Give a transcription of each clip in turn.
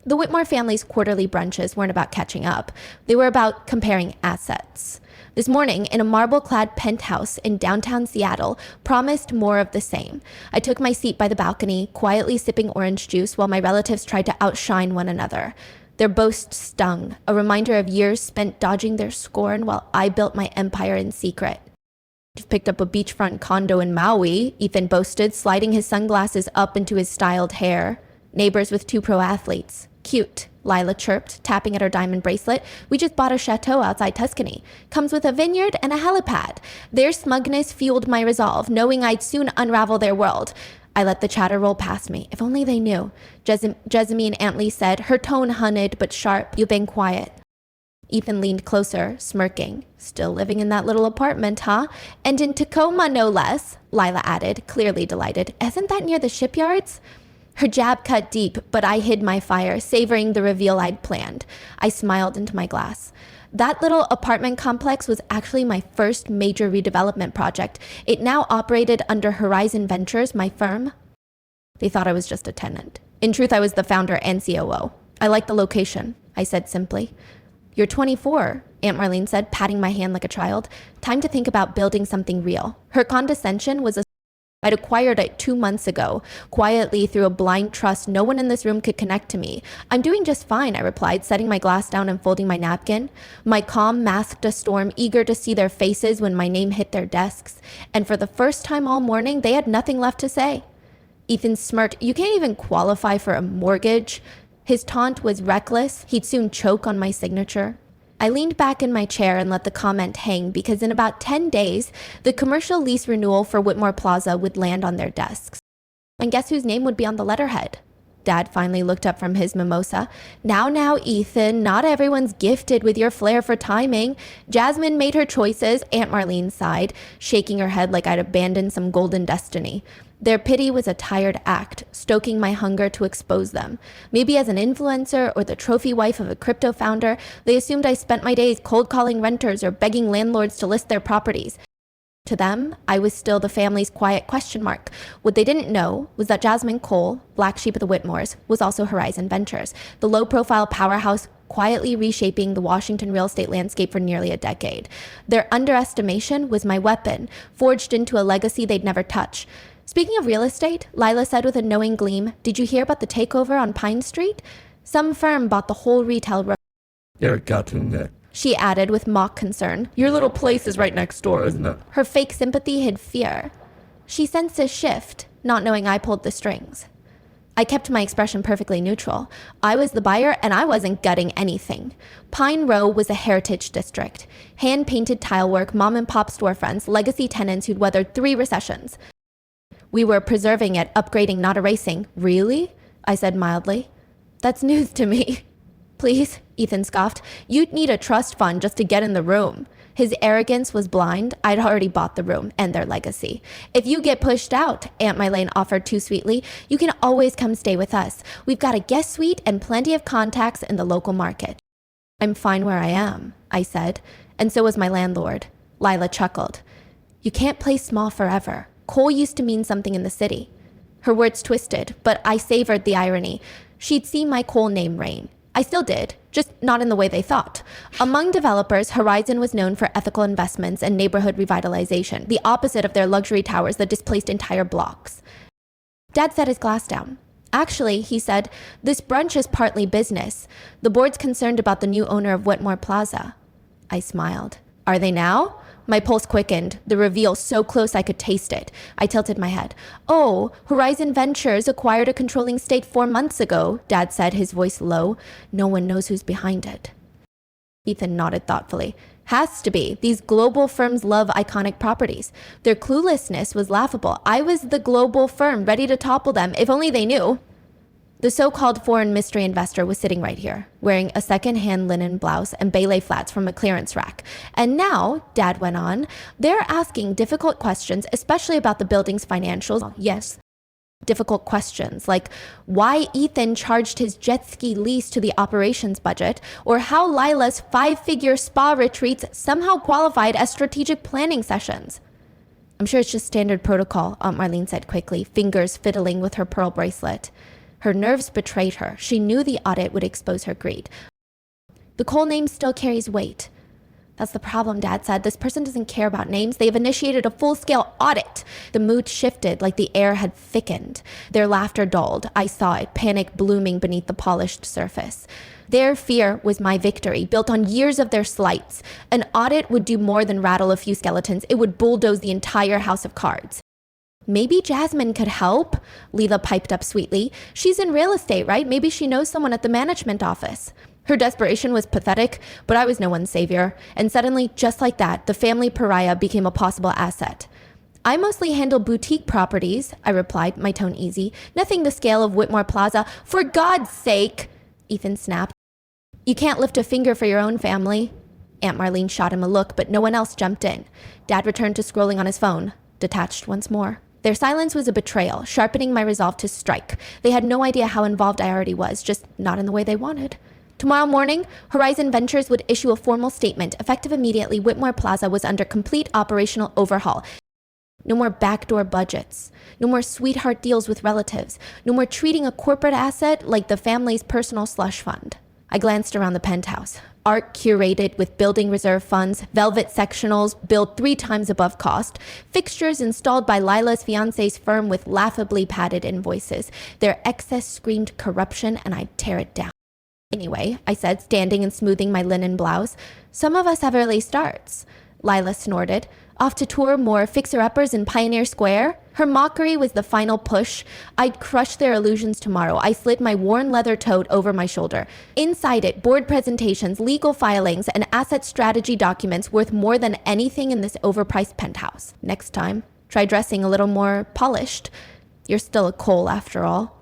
The Whitmore family's quarterly brunches weren't about catching up. They were about comparing assets. This morning, in a marble-clad penthouse in downtown Seattle, promised more of the same. I took my seat by the balcony, quietly sipping orange juice while my relatives tried to outshine one another. Their boast stung, a reminder of years spent dodging their scorn while I built my empire in secret. "You've picked up a beachfront condo in Maui," Ethan boasted, sliding his sunglasses up into his styled hair. "Neighbors with 2 pro athletes. Cute," Lila chirped, tapping at her diamond bracelet. "We just bought a chateau outside Tuscany. Comes with a vineyard and a helipad." Their smugness fueled my resolve, knowing I'd soon unravel their world. I let the chatter roll past me. If only they knew. Jasmine Antley said, her tone hunted but sharp. "You've been quiet." Ethan leaned closer, smirking. "Still living in that little apartment, huh? And in Tacoma, no less," Lila added, clearly delighted. "Isn't that near the shipyards?" Her jab cut deep, but I hid my fire, savoring the reveal I'd planned. I smiled into my glass. That little apartment complex was actually my first major redevelopment project. It now operated under Horizon Ventures, my firm. They thought I was just a tenant. In truth, I was the founder and COO. "I like the location," I said simply. "You're 24, Aunt Marlene said, patting my hand like a child. "Time to think about building something real." Her condescension was I'd acquired it 2 months ago, quietly through a blind trust no one in this room could connect to me. "I'm doing just fine," I replied, setting my glass down and folding my napkin. My calm masked a storm, eager to see their faces when my name hit their desks. And for the first time all morning, they had nothing left to say. Ethan smirked. "You can't even qualify for a mortgage." His taunt was reckless. He'd soon choke on my signature. I leaned back in my chair and let the comment hang because in about 10 days, the commercial lease renewal for Whitmore Plaza would land on their desks. And guess whose name would be on the letterhead? Dad finally looked up from his mimosa. Now, Ethan, not everyone's gifted with your flair for timing." Jasmine made her choices, Aunt Marlene sighed, shaking her head like I'd abandoned some golden destiny. Their pity was a tired act, stoking my hunger to expose them. Maybe as an influencer or the trophy wife of a crypto founder, they assumed I spent my days cold calling renters or begging landlords to list their properties. To them, I was still the family's quiet question mark. What they didn't know was that Jasmine Cole, black sheep of the Whitmores, was also Horizon Ventures, the low-profile powerhouse quietly reshaping the Washington real estate landscape for nearly a decade. Their underestimation was my weapon, forged into a legacy they'd never touch. "Speaking of real estate," Lila said with a knowing gleam, "did you hear about the takeover on Pine Street? Some firm bought the whole retail row." Eric got in there. She added with mock concern. "Your little place is right next door, isn't it?" Her fake sympathy hid fear. She sensed a shift, not knowing I pulled the strings. I kept my expression perfectly neutral. I was the buyer and I wasn't gutting anything. Pine Row was a heritage district. Hand-painted tilework, mom-and-pop storefronts, legacy tenants who'd weathered 3 recessions. "We were preserving it, upgrading, not erasing." "Really?" I said mildly. "That's news to me." "Please," Ethan scoffed. "You'd need a trust fund just to get in the room." His arrogance was blind. I'd already bought the room and their legacy. "If you get pushed out," Aunt Marlene offered too sweetly, "you can always come stay with us. We've got a guest suite and plenty of contacts in the local market." "I'm fine where I am," I said, and so was my landlord. Lila chuckled. "You can't play small forever. Cole used to mean something in the city." Her words twisted, but I savored the irony. She'd seen my Cole name reign. I still did, just not in the way they thought. Among developers, Horizon was known for ethical investments and neighborhood revitalization, the opposite of their luxury towers that displaced entire blocks. Dad set his glass down. "Actually," he said, "this brunch is partly business. The board's concerned about the new owner of Whitmore Plaza." I smiled. "Are they now?" My pulse quickened, the reveal so close I could taste it. I tilted my head. "Oh, Horizon Ventures acquired a controlling stake 4 months ago," Dad said, his voice low. "No one knows who's behind it." Ethan nodded thoughtfully. "Has to be. These global firms love iconic properties." Their cluelessness was laughable. I was the global firm, ready to topple them, if only they knew. The so-called foreign mystery investor was sitting right here, wearing a second-hand linen blouse and belay flats from a clearance rack. And now, Dad went on, they're asking difficult questions, especially about the building's financials. Yes, difficult questions, like why Ethan charged his jet ski lease to the operations budget, or how Lila's 5-figure spa retreats somehow qualified as strategic planning sessions. "I'm sure it's just standard protocol," Aunt Marlene said quickly, fingers fiddling with her pearl bracelet. Her nerves betrayed her. She knew the audit would expose her greed. The Cole name still carries weight. That's the problem, Dad said. This person doesn't care about names. They've initiated a full-scale audit. The mood shifted like the air had thickened. Their laughter dulled. I saw it, panic blooming beneath the polished surface. Their fear was my victory, built on years of their slights. An audit would do more than rattle a few skeletons. It would bulldoze the entire house of cards. Maybe Jasmine could help, Leela piped up sweetly. She's in real estate, right? Maybe she knows someone at the management office. Her desperation was pathetic, but I was no one's savior. And suddenly, just like that, the family pariah became a possible asset. I mostly handle boutique properties, I replied, my tone easy. Nothing the scale of Whitmore Plaza. For God's sake, Ethan snapped. You can't lift a finger for your own family. Aunt Marlene shot him a look, but no one else jumped in. Dad returned to scrolling on his phone, detached once more. Their silence was a betrayal, sharpening my resolve to strike. They had no idea how involved I already was, just not in the way they wanted. Tomorrow morning, Horizon Ventures would issue a formal statement. Effective immediately, Whitmore Plaza was under complete operational overhaul. No more backdoor budgets. No more sweetheart deals with relatives. No more treating a corporate asset like the family's personal slush fund. I glanced around the penthouse. Art curated with building reserve funds, velvet sectionals built 3 times above cost, fixtures installed by Lila's fiance's firm with laughably padded invoices. Their excess screamed corruption, and I'd tear it down. Anyway, I said, standing and smoothing my linen blouse, some of us have early starts. Lila snorted. Off to tour more fixer-uppers in Pioneer Square? Her mockery was the final push. I'd crush their illusions tomorrow. I slid my worn leather tote over my shoulder. Inside it, board presentations, legal filings, and asset strategy documents worth more than anything in this overpriced penthouse. Next time, try dressing a little more polished. You're still a Cole after all.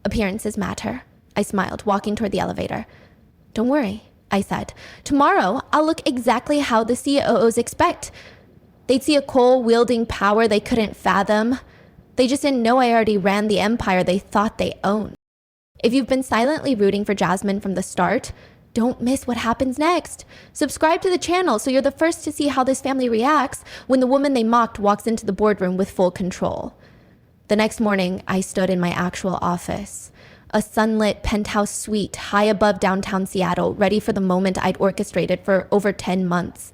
Appearances matter. I smiled, walking toward the elevator. Don't worry, I said. Tomorrow, I'll look exactly how the COOs expect. They'd see a Cole wielding power they couldn't fathom. They just didn't know I already ran the empire they thought they owned. If you've been silently rooting for Jasmine from the start, don't miss what happens next. Subscribe to the channel so you're the first to see how this family reacts when the woman they mocked walks into the boardroom with full control. The next morning, I stood in my actual office. A sunlit penthouse suite high above downtown Seattle, ready for the moment I'd orchestrated for over 10 months.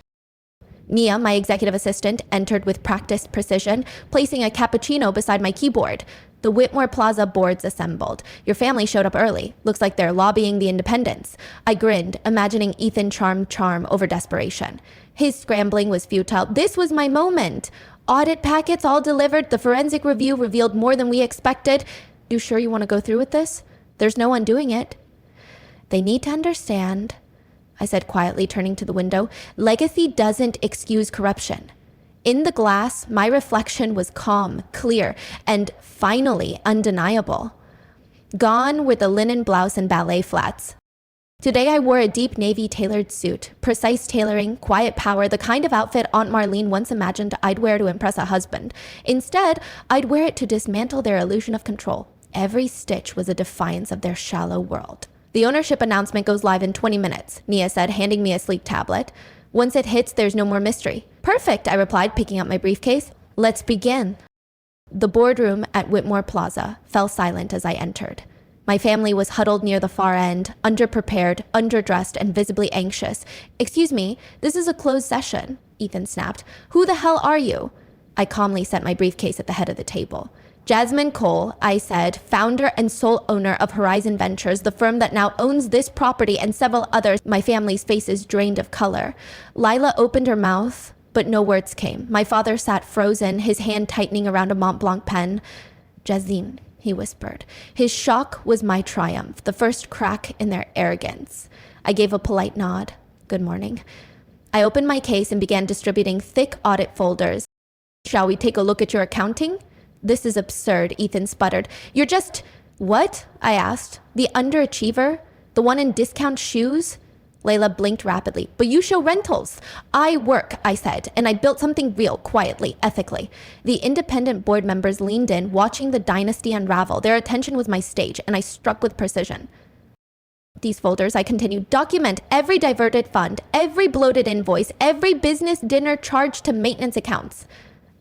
Nia, my executive assistant, entered with practiced precision, placing a cappuccino beside my keyboard. The Whitmore Plaza boards assembled. Your family showed up early. Looks like they're lobbying the independents. I grinned, imagining Ethan charm over desperation. His scrambling was futile. This was my moment. Audit packets all delivered. The forensic review revealed more than we expected. You sure you want to go through with this? There's no undoing it. They need to understand, I said quietly, turning to the window, legacy doesn't excuse corruption. In the glass, my reflection was calm, clear, and finally undeniable. Gone were the linen blouse and ballet flats. Today I wore a deep navy tailored suit, precise tailoring, quiet power, the kind of outfit Aunt Marlene once imagined I'd wear to impress a husband. Instead, I'd wear it to dismantle their illusion of control. Every stitch was a defiance of their shallow world. The ownership announcement goes live in 20 minutes, Nia said, handing me a sleek tablet. Once it hits, there's no more mystery. Perfect, I replied, picking up my briefcase. Let's begin. The boardroom at Whitmore Plaza fell silent as I entered. My family was huddled near the far end, underprepared, underdressed, and visibly anxious. Excuse me, this is a closed session, Ethan snapped. Who the hell are you? I calmly set my briefcase at the head of the table. Jasmine Cole, I said, founder and sole owner of Horizon Ventures, the firm that now owns this property and several others. My family's faces drained of color. Lila opened her mouth, but no words came. My father sat frozen, his hand tightening around a Mont Blanc pen. Jasmine, he whispered. His shock was my triumph, the first crack in their arrogance. I gave a polite nod. Good morning. I opened my case and began distributing thick audit folders. Shall we take a look at your accounting? This is absurd, Ethan sputtered. You're just... What? I asked. The underachiever? The one in discount shoes? Layla blinked rapidly. But you show rentals. I work, I said, and I built something real, quietly, ethically. The independent board members leaned in, watching the dynasty unravel. Their attention was my stage, and I struck with precision. These folders, I continued, document every diverted fund, every bloated invoice, every business dinner charged to maintenance accounts.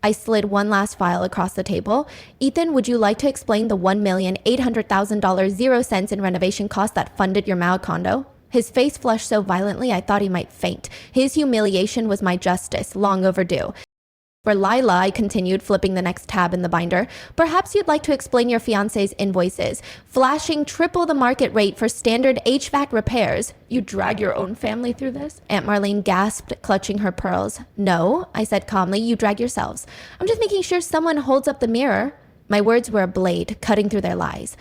I slid one last file across the table. Ethan, would you like to explain the $1,800,000 0 cents in renovation costs that funded your Mao condo? His face flushed so violently I thought he might faint. His humiliation was my justice, long overdue. For Lila, I continued, flipping the next tab in the binder. Perhaps you'd like to explain your fiancé's invoices, flashing triple the market rate for standard HVAC repairs. You drag your own family through this? Aunt Marlene gasped, clutching her pearls. No, I said calmly, you drag yourselves. I'm just making sure someone holds up the mirror. My words were a blade, cutting through their lies.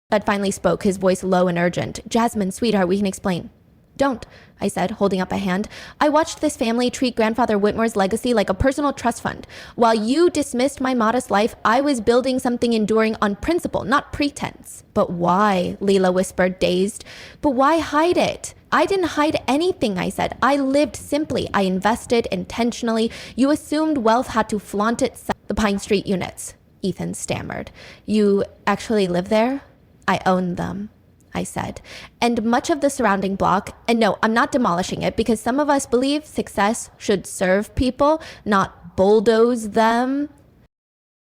Bud finally spoke, his voice low and urgent. Jasmine, sweetheart, we can explain. Don't, I said, holding up a hand. I watched this family treat Grandfather Whitmore's legacy like a personal trust fund. While you dismissed my modest life, I was building something enduring on principle, not pretense. But why? Leela whispered, dazed. But why hide it? I didn't hide anything, I said. I lived simply. I invested intentionally. You assumed wealth had to flaunt itself. The Pine Street units, Ethan stammered. You actually live there? I own them, I said, and much of the surrounding block. And no, I'm not demolishing it because some of us believe success should serve people, not bulldoze them.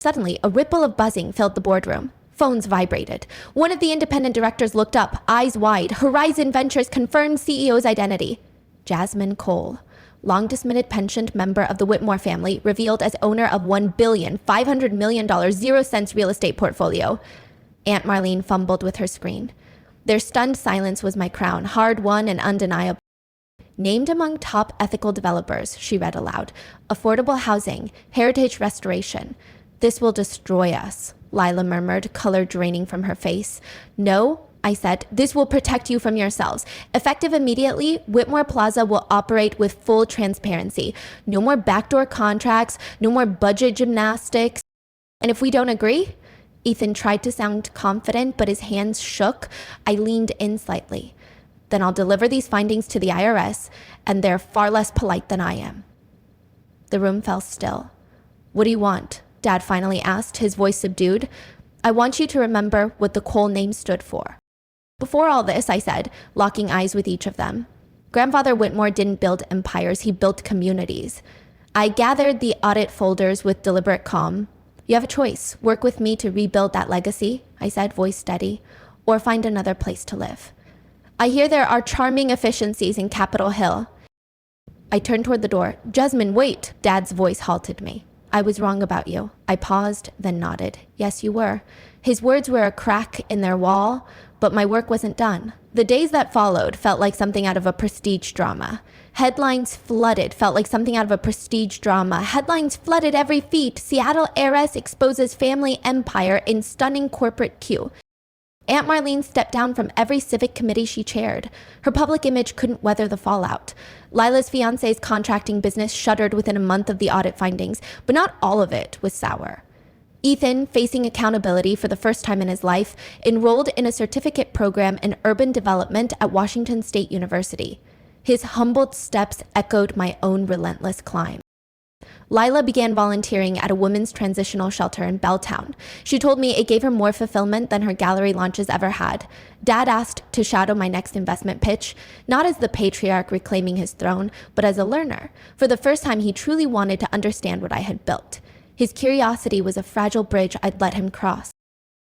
Suddenly, a ripple of buzzing filled the boardroom. Phones vibrated. One of the independent directors looked up, eyes wide. Horizon Ventures confirmed CEO's identity. Jasmine Cole, long dismitted pensioned member of the Whitmore family, revealed as owner of $1,500,000,000 0 cents real estate portfolio. Aunt Marlene fumbled with her screen. Their stunned silence was my crown, hard-won and undeniable. Named among top ethical developers, she read aloud. Affordable housing, heritage restoration. This will destroy us, Lila murmured, color draining from her face. No, I said, this will protect you from yourselves. Effective immediately, Whitmore Plaza will operate with full transparency. No more backdoor contracts, no more budget gymnastics. And if we don't agree? Ethan tried to sound confident, but his hands shook. I leaned in slightly. Then I'll deliver these findings to the IRS, and they're far less polite than I am. The room fell still. What do you want? Dad finally asked, his voice subdued. I want you to remember what the Cole name stood for. Before all this, I said, locking eyes with each of them. Grandfather Whitmore didn't build empires, he built communities. I gathered the audit folders with deliberate calm. You have a choice. Work with me to rebuild that legacy, I said, voice steady, or find another place to live. I hear there are charming efficiencies in Capitol Hill. I turned toward the door. Jasmine, wait. Dad's voice halted me. I was wrong about you. I paused, then nodded. Yes, you were. His words were a crack in their wall, but my work wasn't done. The days that followed felt like something out of a prestige drama. Headlines flooded, felt like something out of a prestige drama. Headlines flooded every feed. Seattle heiress exposes family empire in stunning corporate coup. Aunt Marlene stepped down from every civic committee she chaired. Her public image couldn't weather the fallout. Lila's fiancé's contracting business shuttered within a month of the audit findings, but not all of it was sour. Ethan, facing accountability for the first time in his life, enrolled in a certificate program in urban development at Washington State University. His humbled steps echoed my own relentless climb. Lila began volunteering at a women's transitional shelter in Belltown. She told me it gave her more fulfillment than her gallery launches ever had. Dad asked to shadow my next investment pitch, not as the patriarch reclaiming his throne, but as a learner. For the first time, he truly wanted to understand what I had built. His curiosity was a fragile bridge I'd let him cross.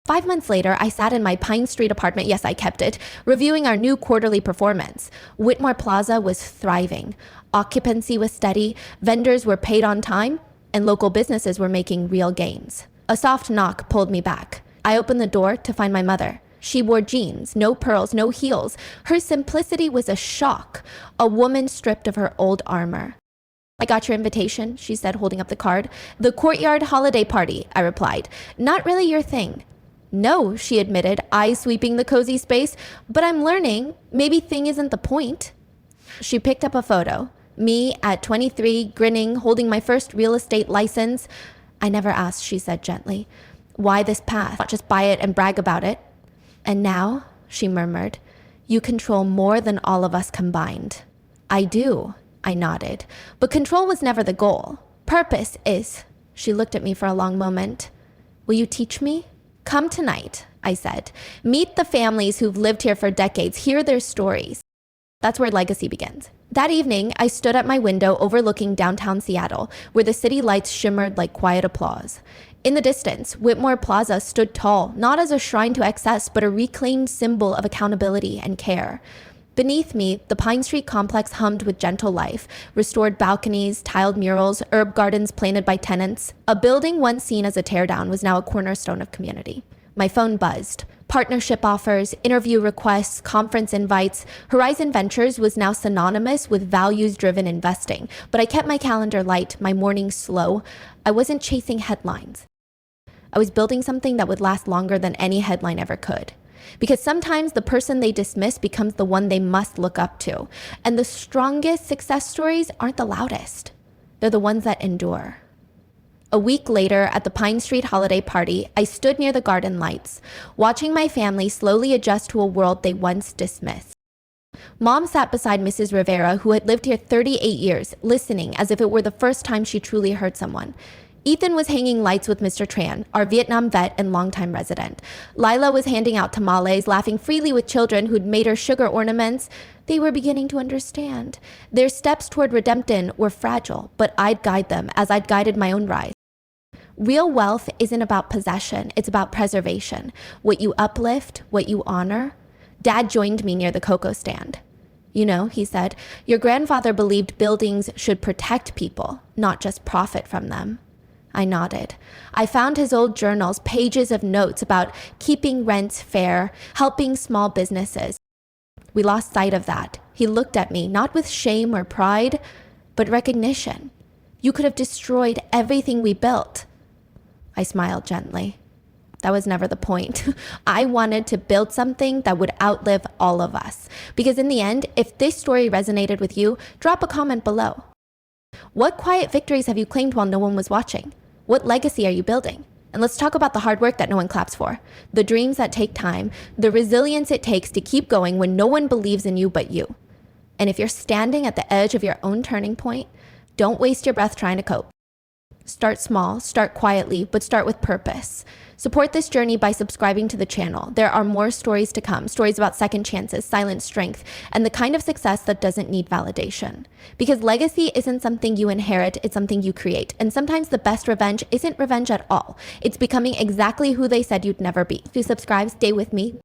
5 months later, I sat in my Pine Street apartment, yes, I kept it, reviewing our new quarterly performance. Whitmore Plaza was thriving. Occupancy was steady, vendors were paid on time, and local businesses were making real gains. A soft knock pulled me back. I opened the door to find my mother. She wore jeans, no pearls, no heels. Her simplicity was a shock, a woman stripped of her old armor. I got your invitation, she said, holding up the card. The courtyard holiday party, I replied. Not really your thing. No, she admitted, eyes sweeping the cozy space, but I'm learning. Maybe thing isn't the point. She picked up a photo. Me at 23, grinning, holding my first real estate license. I never asked, she said gently. Why this path? Not just buy it and brag about it. And now, she murmured, you control more than all of us combined. I do, I nodded. But control was never the goal. Purpose is. She looked at me for a long moment. Will you teach me? Come tonight, I said. Meet the families who've lived here for decades. Hear their stories. That's where legacy begins. That evening, I stood at my window overlooking downtown Seattle, where the city lights shimmered like quiet applause. In the distance, Whitmore Plaza stood tall, not as a shrine to excess, but a reclaimed symbol of accountability and care. Beneath me, the Pine Street complex hummed with gentle life, restored balconies, tiled murals, herb gardens planted by tenants. A building once seen as a teardown was now a cornerstone of community. My phone buzzed. Partnership offers, interview requests, conference invites. Horizon Ventures was now synonymous with values-driven investing, but I kept my calendar light, my mornings slow. I wasn't chasing headlines. I was building something that would last longer than any headline ever could. Because sometimes the person they dismiss becomes the one they must look up to. And the strongest success stories aren't the loudest. They're the ones that endure. A week later, at the Pine Street holiday party, I stood near the garden lights, watching my family slowly adjust to a world they once dismissed. Mom sat beside Mrs. Rivera, who had lived here 38 years, listening as if it were the first time she truly heard someone. Ethan was hanging lights with Mr. Tran, our Vietnam vet and longtime resident. Lila was handing out tamales, laughing freely with children who'd made her sugar ornaments. They were beginning to understand. Their steps toward redemption were fragile, but I'd guide them as I'd guided my own rise. Real wealth isn't about possession, it's about preservation. What you uplift, what you honor. Dad joined me near the cocoa stand. You know, he said, your grandfather believed buildings should protect people, not just profit from them. I nodded. I found his old journals, pages of notes about keeping rents fair, helping small businesses. We lost sight of that. He looked at me, not with shame or pride, but recognition. You could have destroyed everything we built. I smiled gently. That was never the point. I wanted to build something that would outlive all of us. Because in the end, if this story resonated with you, drop a comment below. What quiet victories have you claimed while no one was watching? What legacy are you building? And let's talk about the hard work that no one claps for. The dreams that take time, the resilience it takes to keep going when no one believes in you but you. And if you're standing at the edge of your own turning point, don't waste your breath trying to cope. Start small, start quietly, but start with purpose. Support this journey by subscribing to the channel. There are more stories to come, stories about second chances, silent strength, and the kind of success that doesn't need validation. Because legacy isn't something you inherit, it's something you create. And sometimes the best revenge isn't revenge at all. It's becoming exactly who they said you'd never be. To subscribe, stay with me.